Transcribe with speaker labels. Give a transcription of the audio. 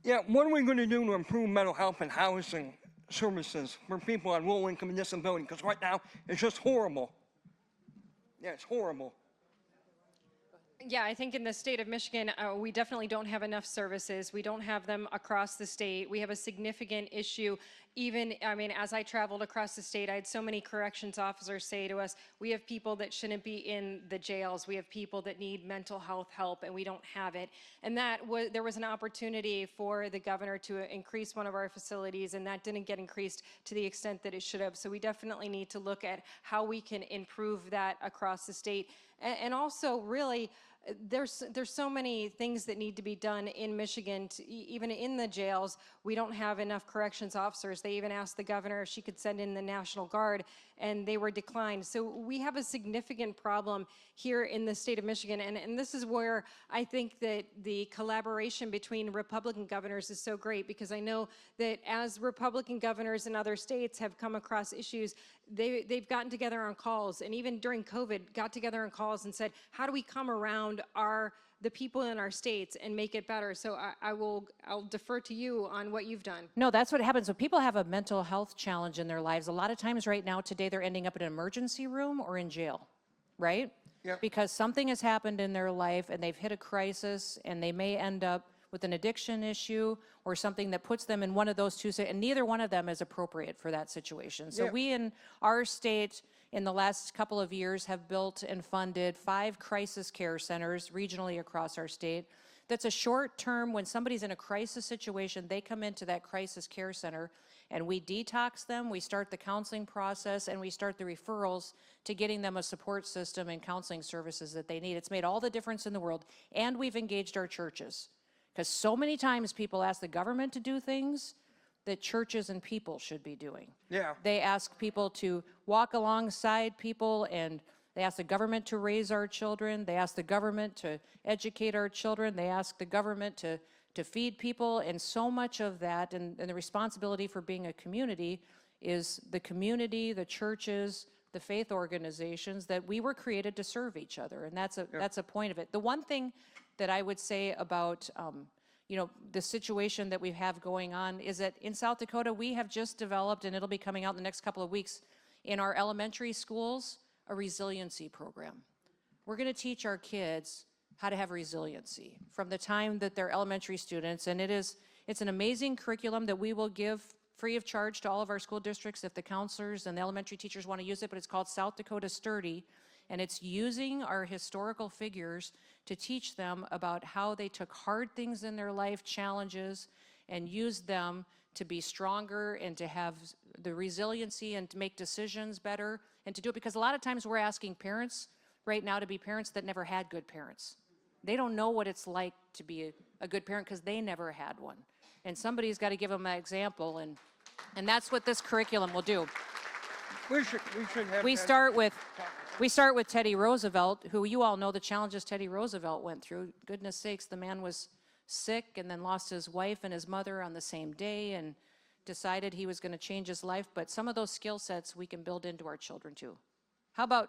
Speaker 1: Yeah, what are we going to do to improve mental health and housing services for people on low income and disability? Because right now, it's just horrible. Yeah, it's horrible.
Speaker 2: Yeah, I think in the state of Michigan, we definitely don't have enough services. We don't have them across the state. We have a significant issue. Even, I mean, as I traveled across the state, I had so many corrections officers say to us, we have people that shouldn't be in the jails. We have people that need mental health help, and we don't have it. And there was an opportunity for the governor to increase one of our facilities, and that didn't get increased to the extent that it should have. So we definitely need to look at how we can improve that across the state. And also, really, there's so many things that need to be done in Michigan, even in the jails. We don't have enough corrections officers. They even asked the governor if she could send in the National Guard, and they were declined. So we have a significant problem here in the state of Michigan, and this is where I think that the collaboration between Republican governors is so great, because I know that as Republican governors in other states have come across issues, they've gotten together on calls, and even during COVID, got together on calls and said, how do we come around the people in our states and make it better? So I'll defer to you on what you've done.
Speaker 3: No, that's what happens when people have a mental health challenge in their lives. A lot of times right now, today, they're ending up in an emergency room or in jail, right?
Speaker 1: Yeah.
Speaker 3: Because something has happened in their life and they've hit a crisis, and they may end up with an addiction issue or something that puts them in one of those two, and neither one of them is appropriate for that situation. So we in our state, in the last couple of years, have built and funded 5 crisis care centers regionally across our state. That's a short term, when somebody's in a crisis situation, they come into that crisis care center and we detox them, we start the counseling process, and we start the referrals to getting them a support system and counseling services that they need. It's made all the difference in the world. And we've engaged our churches, because so many times people ask the government to do things that churches and people should be doing.
Speaker 1: Yeah.
Speaker 3: They ask people to walk alongside people, and they ask the government to raise our children. They ask the government to educate our children. They ask the government to feed people. And so much of that, and the responsibility for being a community, is the community, the churches, the faith organizations, that we were created to serve each other. And that's a point of it. The one thing that I would say about the situation that we have going on is that in South Dakota, we have just developed, and it'll be coming out in the next couple of weeks, in our elementary schools, a resiliency program. We're going to teach our kids how to have resiliency from the time that they're elementary students, and it's an amazing curriculum that we will give free of charge to all of our school districts if the counselors and the elementary teachers want to use it, but it's called South Dakota Sturdy, and it's using our historical figures to teach them about how they took hard things in their life, challenges, and used them to be stronger and to have the resiliency and to make decisions better and to do it. Because a lot of times we're asking parents right now to be parents that never had good parents. They don't know what it's like to be a good parent because they never had one. And somebody's got to give them an example, and that's what this curriculum will do. We start with Teddy Roosevelt, who you all know the challenges Teddy Roosevelt went through. Goodness sakes, the man was sick and then lost his wife and his mother on the same day and decided he was going to change his life. But some of those skill sets we can build into our children too. How about